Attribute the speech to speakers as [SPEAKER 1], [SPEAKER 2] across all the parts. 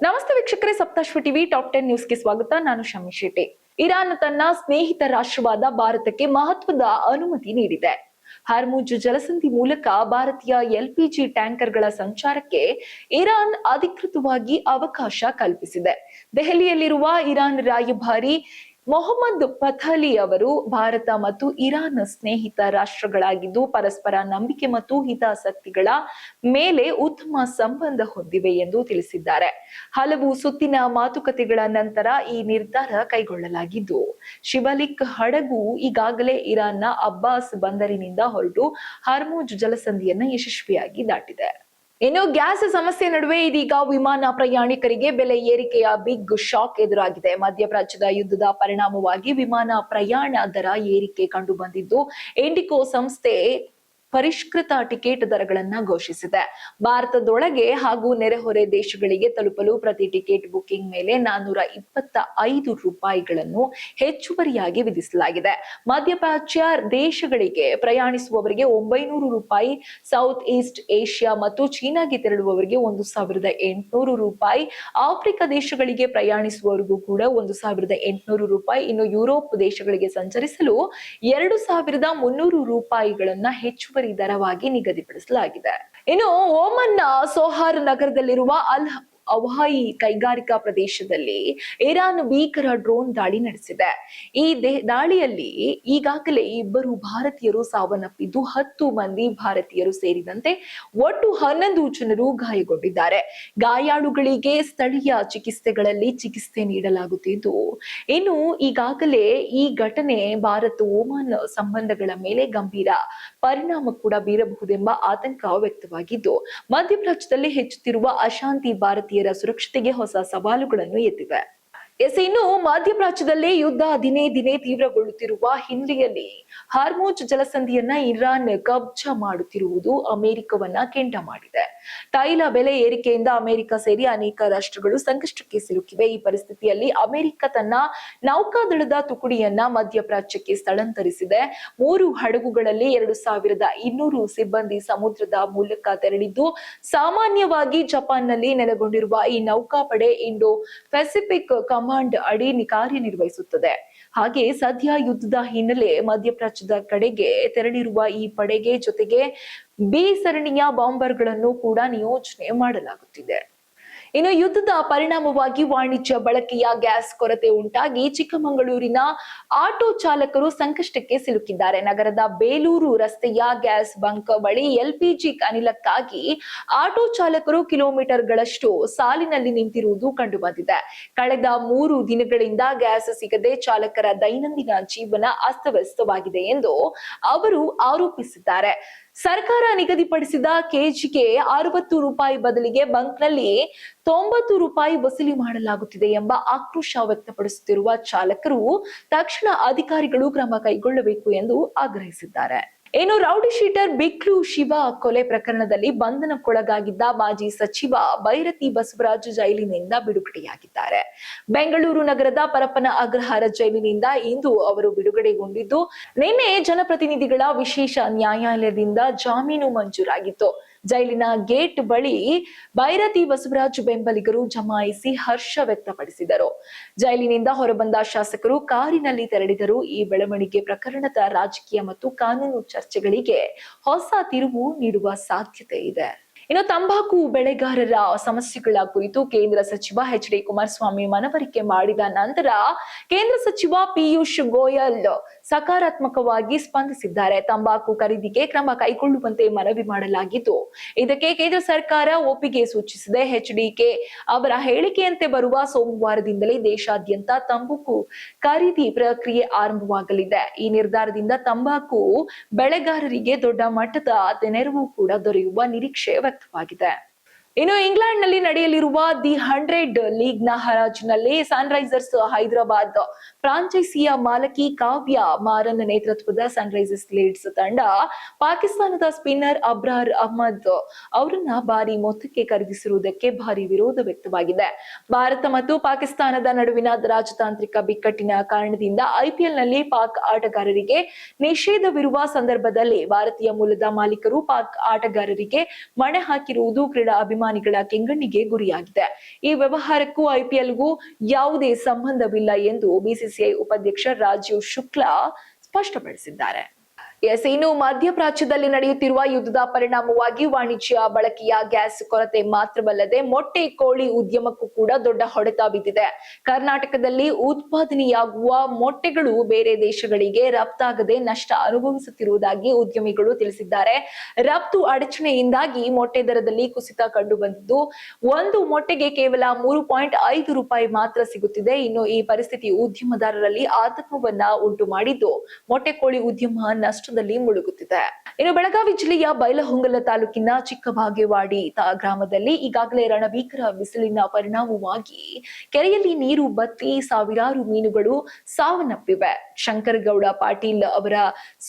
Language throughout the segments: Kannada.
[SPEAKER 1] ನಮಸ್ತೆ ವೀಕ್ಷಕರೇ, ಸಪ್ತಾಶ್ವ ಟಿವಿ ಟಾಪ್ 10 ನ್ಯೂಸ್ಗೆ ಸ್ವಾಗತ. ನಾನು ಶಮಿ ಶೆಟ್ಟಿ. ಇರಾನ್ ತನ್ನ ಸ್ನೇಹಿತ ರಾಷ್ಟ್ರವಾದ ಭಾರತಕ್ಕೆ ಮಹತ್ವದ ಅನುಮತಿ ನೀಡಿದೆ. ಹಾರ್ಮುಜ್ ಜಲಸಂಧಿ ಮೂಲಕ ಭಾರತೀಯ ಎಲ್ಪಿಜಿ ಟ್ಯಾಂಕರ್ಗಳ ಸಂಚಾರಕ್ಕೆ ಇರಾನ್ ಅಧಿಕೃತವಾಗಿ ಅವಕಾಶ ಕಲ್ಪಿಸಿದೆ. ದೆಹಲಿಯಲ್ಲಿರುವ ಇರಾನ್ ರಾಯಭಾರಿ ಮೊಹಮ್ಮದ್ ಪಥಾಲಿ ಅವರು ಭಾರತ ಮತ್ತು ಇರಾನ್ ಸ್ನೇಹಿತ ರಾಷ್ಟ್ರಗಳಾಗಿದ್ದು ಪರಸ್ಪರ ನಂಬಿಕೆ ಮತ್ತು ಹಿತಾಸಕ್ತಿಗಳ ಮೇಲೆ ಉತ್ತಮ ಸಂಬಂಧ ಹೊಂದಿವೆ ಎಂದು ತಿಳಿಸಿದ್ದಾರೆ. ಹಲವು ಸುತ್ತಿನ ಮಾತುಕತೆಗಳ ನಂತರ ಈ ನಿರ್ಧಾರ ಕೈಗೊಳ್ಳಲಾಗಿದ್ದು, ಶಿವಲಿಕ್ ಹಡಗು ಈಗಾಗಲೇ ಇರಾನ್ನ ಅಬ್ಬಾಸ್ ಬಂದರಿನಿಂದ ಹೊರಟು ಹಾರ್ಮುಜ್ ಜಲಸಂಧಿಯನ್ನ ಯಶಸ್ವಿಯಾಗಿ ದಾಟಿದೆ. ಇನ್ನು ಗ್ಯಾಸ್ ಸಮಸ್ಯೆ ನಡುವೆ ಇದೀಗ ವಿಮಾನ ಪ್ರಯಾಣಿಕರಿಗೆ ಬೆಲೆ ಏರಿಕೆಯ ಬಿಗ್ ಶಾಕ್ ಎದುರಾಗಿದೆ. ಮಧ್ಯಪ್ರಾಚ್ಯದ ಯುದ್ಧದ ಪರಿಣಾಮವಾಗಿ ವಿಮಾನ ಪ್ರಯಾಣ ದರ ಏರಿಕೆ ಕಂಡು ಬಂದಿದ್ದು, ಇಂಡಿಗೋ ಸಂಸ್ಥೆ ಪರಿಷ್ಕೃತ ಟಿಕೆಟ್ ದರಗಳನ್ನ ಘೋಷಿಸಿದೆ. ಭಾರತದೊಳಗೆ ಹಾಗೂ ನೆರೆಹೊರೆ ದೇಶಗಳಿಗೆ ತಲುಪಲು ಪ್ರತಿ ಟಿಕೆಟ್ ಬುಕಿಂಗ್ ಮೇಲೆ 425 ರೂಪಾಯಿಗಳನ್ನು ಹೆಚ್ಚುವರಿಯಾಗಿ ವಿಧಿಸಲಾಗಿದೆ. ಮಧ್ಯಪ್ರಾಚ್ಯ ದೇಶಗಳಿಗೆ ಪ್ರಯಾಣಿಸುವವರಿಗೆ 900 ರೂಪಾಯಿ, ಸೌತ್ ಈಸ್ಟ್ ಏಷ್ಯಾ ಮತ್ತು ಚೀನಾಗೆ ತೆರಳುವವರಿಗೆ 1800 ರೂಪಾಯಿ, ಆಫ್ರಿಕಾ ದೇಶಗಳಿಗೆ ಪ್ರಯಾಣಿಸುವವರಿಗೂ ಕೂಡ 1800 ರೂಪಾಯಿ, ಇನ್ನು ಯುರೋಪ್ ದೇಶಗಳಿಗೆ ಸಂಚರಿಸಲು 2300 ರೂಪಾಯಿಗಳನ್ನ ಹೆಚ್ಚುವರಿ ದರವಾಗಿ ನಿಗದಿಪಡಿಸಲಾಗಿದೆ. ಇನ್ನು ಓಮನ್ನ ಸೋಹಾರ್ ನಗರದಲ್ಲಿರುವ ಅಲ್ ಅವಾಯಿ ಕೈಗಾರಿಕಾ ಪ್ರದೇಶದಲ್ಲಿ ಇರಾನ್ ಭೀಕರ ಡ್ರೋನ್ ದಾಳಿ ನಡೆಸಿದೆ. ಈ ದಾಳಿಯಲ್ಲಿ ಈಗಾಗಲೇ 2 ಭಾರತೀಯರು ಸಾವನ್ನಪ್ಪಿದ್ದು 10 ಮಂದಿ ಭಾರತೀಯರು ಸೇರಿದಂತೆ ಒಟ್ಟು 11 ಜನರು ಗಾಯಗೊಂಡಿದ್ದಾರೆ. ಗಾಯಾಳುಗಳಿಗೆ ಸ್ಥಳೀಯ ಚಿಕಿತ್ಸೆ ನೀಡಲಾಗುತ್ತಿದ್ದು, ಇನ್ನು ಈಗಾಗಲೇ ಈ ಘಟನೆ ಭಾರತ ಓಮನ್ ಸಂಬಂಧಗಳ ಮೇಲೆ ಗಂಭೀರ ಪರಿಣಾಮ ಕೂಡ ಬೀರಬಹುದೆಂಬ ಆತಂಕ ವ್ಯಕ್ತವಾಗಿದ್ದು, ಮಧ್ಯಪ್ರಾಚ್ಯದಲ್ಲಿ ಹೆಚ್ಚುತ್ತಿರುವ ಅಶಾಂತಿ ಭಾರತೀಯರ ಸುರಕ್ಷತೆಗೆ ಹೊಸ ಸವಾಲುಗಳನ್ನು ಎತ್ತಿವೆ. ಇನ್ನು ಮಧ್ಯಪ್ರಾಚ್ಯದಲ್ಲಿ ಯುದ್ಧ ದಿನೇ ತೀವ್ರಗೊಳ್ಳುತ್ತಿರುವ ಹಿನ್ನೆಲೆಯಲ್ಲಿ ಹಾರ್ಮುಜ್ ಜಲಸಂಧಿಯನ್ನ ಇರಾನ್ ಕಬ್ಜಾ ಮಾಡುತ್ತಿರುವುದು ಅಮೆರಿಕವನ್ನ ಕೆಂಡ ಮಾಡಿದೆ. ತೈಲ ಬೆಲೆ ಏರಿಕೆಯಿಂದ ಅಮೆರಿಕ ಸೇರಿ ಅನೇಕ ರಾಷ್ಟ್ರಗಳು ಸಂಕಷ್ಟಕ್ಕೆ ಸಿಲುಕಿವೆ. ಈ ಪರಿಸ್ಥಿತಿಯಲ್ಲಿ ಅಮೆರಿಕ ತನ್ನ ನೌಕಾದಳದ ತುಕಡಿಯನ್ನ ಮಧ್ಯಪ್ರಾಚ್ಯಕ್ಕೆ ಸ್ಥಳಾಂತರಿಸಿದೆ. 3 ಹಡಗುಗಳಲ್ಲಿ 2200 ಸಿಬ್ಬಂದಿ ಸಮುದ್ರದ ಮೂಲಕ ತೆರಳಿದ್ದು, ಸಾಮಾನ್ಯವಾಗಿ ಜಪಾನ್ನಲ್ಲಿ ನೆಲೆಗೊಂಡಿರುವ ಈ ನೌಕಾಪಡೆ ಇಂಡೋ ಪೆಸಿಫಿಕ್ ಕಮಾಂಡ್ ಅಡಿ ಕಾರ್ಯನಿರ್ವಹಿಸುತ್ತದೆ. ಹಾಗೆ ಸದ್ಯ ಯುದ್ಧದ ಹಿನ್ನೆಲೆ ಮಧ್ಯಪ್ರಾಚ್ಯದ ಕಡೆಗೆ ತೆರಳಿರುವ ಈ ಪಡೆಗೆ ಜೊತೆಗೆ ಬಿ ಸರಣಿಯ ಬಾಂಬರ್ಗಳನ್ನು ಕೂಡ ನಿಯೋಜನೆ ಮಾಡಲಾಗುತ್ತಿದೆ. ಇನ್ನು ಯುದ್ಧದ ಪರಿಣಾಮವಾಗಿ ವಾಣಿಜ್ಯ ಬಳಕೆಯ ಗ್ಯಾಸ್ ಕೊರತೆ ಉಂಟಾಗಿ ಚಿಕ್ಕಮಗಳೂರಿನ ಆಟೋ ಚಾಲಕರು ಸಂಕಷ್ಟಕ್ಕೆ ಸಿಲುಕಿದ್ದಾರೆ. ನಗರದ ಬೇಲೂರು ರಸ್ತೆಯ ಗ್ಯಾಸ್ ಬಂಕ್ ಬಳಿ ಎಲ್ಪಿಜಿ ಅನಿಲಕ್ಕಾಗಿ ಆಟೋ ಚಾಲಕರು ಕಿಲೋಮೀಟರ್ಗಳಷ್ಟು ಸಾಲಿನಲ್ಲಿ ನಿಂತಿರುವುದು ಕಂಡುಬಂದಿದೆ. ಕಳೆದ 3 ದಿನಗಳಿಂದ ಗ್ಯಾಸ್ ಸಿಗದೆ ಚಾಲಕರ ದೈನಂದಿನ ಜೀವನ ಅಸ್ತವ್ಯಸ್ತವಾಗಿದೆ ಎಂದು ಅವರು ಆರೋಪಿಸಿದ್ದಾರೆ. ಸರ್ಕಾರ ನಿಗದಿಪಡಿಸಿದ ಕೆಜಿಗೆ 60 ರೂಪಾಯಿ ಬದಲಿಗೆ ಬಂಕ್ನಲ್ಲಿ 90 ರೂಪಾಯಿ ವಸೂಲಿ ಮಾಡಲಾಗುತ್ತಿದೆ ಎಂಬ ಆಕ್ರೋಶ ವ್ಯಕ್ತಪಡಿಸುತ್ತಿರುವ ಚಾಲಕರು ತಕ್ಷಣ ಅಧಿಕಾರಿಗಳು ಕ್ರಮ ಕೈಗೊಳ್ಳಬೇಕು ಎಂದು ಆಗ್ರಹಿಸಿದ್ದಾರೆ. ಇನ್ನು ರೌಡಿ ಶೀಟರ್ ಬಿಕ್ಲು ಶಿವ ಕೊಲೆ ಪ್ರಕರಣದಲ್ಲಿ ಬಂಧನಕ್ಕೊಳಗಾಗಿದ್ದ ಮಾಜಿ ಸಚಿವ ಬೈರತಿ ಬಸವರಾಜ್ ಜೈಲಿನಿಂದ ಬಿಡುಗಡೆಯಾಗಿದ್ದಾರೆ. ಬೆಂಗಳೂರು ನಗರದ ಪರಪ್ಪನ ಅಗ್ರಹಾರ ಜೈಲಿನಿಂದ ಇಂದು ಅವರು ಬಿಡುಗಡೆಗೊಂಡಿದ್ದು, ನಿನ್ನೆ ಜನಪ್ರತಿನಿಧಿಗಳ ವಿಶೇಷ ನ್ಯಾಯಾಲಯದಿಂದ ಜಾಮೀನು ಮಂಜೂರಾಗಿತ್ತು. ಜೈಲಿನ ಗೇಟ್ ಬಳಿ ಬೈರತಿ ಬಸವರಾಜ್ ಬೆಂಬಲಿಗರು ಜಮಾಯಿಸಿ ಹರ್ಷ ವ್ಯಕ್ತಪಡಿಸಿದರು. ಜೈಲಿನಿಂದ ಹೊರಬಂದ ಶಾಸಕರು ಕಾರಿನಲ್ಲಿ ತೆರಳಿದರು. ಈ ಬೆಳವಣಿಗೆ ಪ್ರಕರಣದ ರಾಜಕೀಯ ಮತ್ತು ಕಾನೂನು ಚರ್ಚೆಗಳಿಗೆ ಹೊಸ ತಿರುವು ನೀಡುವ ಸಾಧ್ಯತೆ ಇದೆ. ಇನ್ನು ತಂಬಾಕು ಬೆಳೆಗಾರರ ಸಮಸ್ಯೆಗಳ ಕುರಿತು ಕೇಂದ್ರ ಸಚಿವ ಎಚ್ ಡಿ ಕುಮಾರಸ್ವಾಮಿ ಮನವರಿಕೆ ಮಾಡಿದ ನಂತರ ಕೇಂದ್ರ ಸಚಿವ ಪಿಯೂಷ್ ಗೋಯಲ್ ಸಕಾರಾತ್ಮಕವಾಗಿ ಸ್ಪಂದಿಸಿದ್ದಾರೆ. ತಂಬಾಕು ಖರೀದಿಗೆ ಕ್ರಮ ಕೈಗೊಳ್ಳುವಂತೆ ಮನವಿ ಮಾಡಲಾಗಿದ್ದು, ಇದಕ್ಕೆ ಕೇಂದ್ರ ಸರ್ಕಾರ ಒಪ್ಪಿಗೆ ಸೂಚಿಸಿದೆ. ಎಚ್ಡಿಕೆ ಅವರ ಹೇಳಿಕೆಯಂತೆ ಬರುವ ಸೋಮವಾರದಿಂದಲೇ ದೇಶಾದ್ಯಂತ ತಂಬಾಕು ಖರೀದಿ ಪ್ರಕ್ರಿಯೆ ಆರಂಭವಾಗಲಿದೆ. ಈ ನಿರ್ಧಾರದಿಂದ ತಂಬಾಕು ಬೆಳೆಗಾರರಿಗೆ ದೊಡ್ಡ ಮಟ್ಟದ ನೆರವು ಕೂಡ ದೊರೆಯುವ ನಿರೀಕ್ಷೆ ವ್ಯಕ್ತವಾಗಿದೆ. ಇನ್ನು ಇಂಗ್ಲೆಂಡ್ ನಲ್ಲಿ ನಡೆಯಲಿರುವ ದಿ 100 ಲೀಗ್ ನ ಹರಾಜಿನಲ್ಲಿ ಸನ್ರೈಸರ್ಸ್ ಹೈದರಾಬಾದ್ ಫ್ರಾಂಚೈಸಿಯ ಮಾಲಕಿ ಕಾವ್ಯ ಮಾರನ್ ನೇತೃತ್ವದ ಸನ್ರೈಸರ್ಸ್ ಲೀಡ್ಸ್ ತಂಡ ಪಾಕಿಸ್ತಾನದ ಸ್ಪಿನ್ನರ್ ಅಬ್ರಾರ್ ಅಹ್ಮದ್ ಅವರನ್ನ ಭಾರಿ ಮೊತ್ತಕ್ಕೆ ಖರೀದಿಸಿರುವುದಕ್ಕೆ ಭಾರಿ ವಿರೋಧ ವ್ಯಕ್ತವಾಗಿದೆ. ಭಾರತ ಮತ್ತು ಪಾಕಿಸ್ತಾನದ ನಡುವಿನ ರಾಜತಾಂತ್ರಿಕ ಬಿಕ್ಕಟ್ಟಿನ ಕಾರಣದಿಂದ ಐಪಿಎಲ್ ನಲ್ಲಿ ಪಾಕ್ ಆಟಗಾರರಿಗೆ ನಿಷೇಧವಿರುವ ಸಂದರ್ಭದಲ್ಲಿ ಭಾರತೀಯ ಮೂಲದ ಮಾಲೀಕರು ಪಾಕ್ ಆಟಗಾರರಿಗೆ ಮಣೆ ಹಾಕಿರುವುದು ಕ್ರೀಡಾ ಅಭಿಮಾನಿಗಳು ಅಭಿಮಾನಿಗಳ ಕೆಂಗಣ್ಣಿಗೆ ಗುರಿಯಾಗಿದೆ. ಈ ವ್ಯವಹಾರಕ್ಕೂ ಐಪಿಎಲ್ಗೂ ಯಾವುದೇ ಸಂಬಂಧವಿಲ್ಲ ಎಂದು ಬಿಸಿಸಿಐ ಉಪಾಧ್ಯಕ್ಷ ರಾಜೀವ್ ಶುಕ್ಲಾ ಸ್ಪಷ್ಟಪಡಿಸಿದ್ದಾರೆ. ಇನ್ನು ಮಧ್ಯಪ್ರಾಚ್ಯದಲ್ಲಿ ನಡೆಯುತ್ತಿರುವ ಯುದ್ಧದ ಪರಿಣಾಮವಾಗಿ ವಾಣಿಜ್ಯ ಬಳಕೆಯ ಗ್ಯಾಸ್ ಕೊರತೆ ಮಾತ್ರವಲ್ಲದೆ ಮೊಟ್ಟೆ ಕೋಳಿ ಉದ್ಯಮಕ್ಕೂ ಕೂಡ ದೊಡ್ಡ ಹೊಡೆತ ಬಿದ್ದಿದೆ. ಕರ್ನಾಟಕದಲ್ಲಿ ಉತ್ಪಾದನೆಯಾಗುವ ಮೊಟ್ಟೆಗಳು ಬೇರೆ ದೇಶಗಳಿಗೆ ರಫ್ತಾಗದೆ ನಷ್ಟ ಅನುಭವಿಸುತ್ತಿರುವುದಾಗಿ ಉದ್ಯಮಿಗಳು ತಿಳಿಸಿದ್ದಾರೆ. ರಫ್ತು ಅಡಚಣೆಯಿಂದಾಗಿ ಮೊಟ್ಟೆ ದರದಲ್ಲಿ ಕುಸಿತ ಕಂಡು ಬಂದಿದ್ದು, ಒಂದು ಮೊಟ್ಟೆಗೆ ಕೇವಲ 3.5 ರೂಪಾಯಿ ಮಾತ್ರ ಸಿಗುತ್ತಿದೆ. ಇನ್ನು ಈ ಪರಿಸ್ಥಿತಿ ಉದ್ಯಮದಾರರಲ್ಲಿ ಆತಂಕವನ್ನ ಉಂಟು ಮಾಡಿದ್ದು, ಮೊಟ್ಟೆ ಕೋಳಿ ಉದ್ಯಮ ನಷ್ಟದಲ್ಲಿ ಮುಳುಗುತ್ತಿದೆ. ಇನ್ನು ಬೆಳಗಾವಿ ಜಿಲ್ಲೆಯ ಬೈಲಹೊಂಗಲ ತಾಲೂಕಿನ ಚಿಕ್ಕಬಾಗೇವಾಡಿ ಗ್ರಾಮದಲ್ಲಿ ಈಗಾಗಲೇ ರಣಭೀಕರ ಬಿಸಿಲಿನ ಪರಿಣಾಮವಾಗಿ ಕೆರೆಯಲ್ಲಿ ನೀರು ಬತ್ತಿ ಸಾವಿರಾರು ಮೀನುಗಳು ಸಾವನ್ನಪ್ಪಿವೆ. ಶಂಕರಗೌಡ ಪಾಟೀಲ್ ಅವರ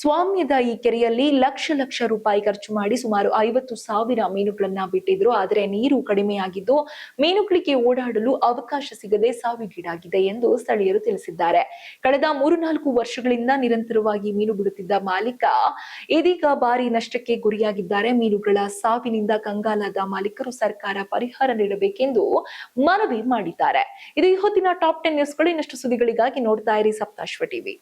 [SPEAKER 1] ಸ್ವಾಮ್ಯದ ಈ ಕೆರೆಯಲ್ಲಿ ಲಕ್ಷ ರೂಪಾಯಿ ಖರ್ಚು ಮಾಡಿ ಸುಮಾರು 50,000 ಮೀನುಗಳನ್ನ ಬಿಟ್ಟಿದ್ರು. ಆದರೆ ನೀರು ಕಡಿಮೆಯಾಗಿದ್ದು ಮೀನುಗಳಿಗೆ ಓಡಾಡಲು ಅವಕಾಶ ಸಿಗದೆ ಸಾವಿಗೀಡಾಗಿದೆ ಎಂದು ಸ್ಥಳೀಯರು ತಿಳಿಸಿದ್ದಾರೆ. ಕಳೆದ 3-4 ವರ್ಷಗಳಿಂದ ನಿರಂತರವಾಗಿ ಮೀನು ಬಿಡುತ್ತಿದ್ದ ಮಾಲೀಕ ಇದೀಗ ಭಾರಿ ನಷ್ಟಕ್ಕೆ ಗುರಿಯಾಗಿದ್ದಾರೆ. ಮೀನುಗಳ ಸಾವಿನಿಂದ ಕಂಗಾಲಾದ ಮಾಲೀಕರು ಸರ್ಕಾರ ಪರಿಹಾರ ನೀಡಬೇಕೆಂದು ಮನವಿ ಮಾಡಿದ್ದಾರೆ. ಇದು ಈ ಹೊತ್ತಿನ ಟಾಪ್ 10 ನ್ಯೂಸ್ಗಳು. ಇನ್ನಷ್ಟು ಸುದ್ದಿಗಳಿಗಾಗಿ ನೋಡ್ತಾ ಇರಿ ಸಪ್ತಾಶ್ವ ಟಿವಿ.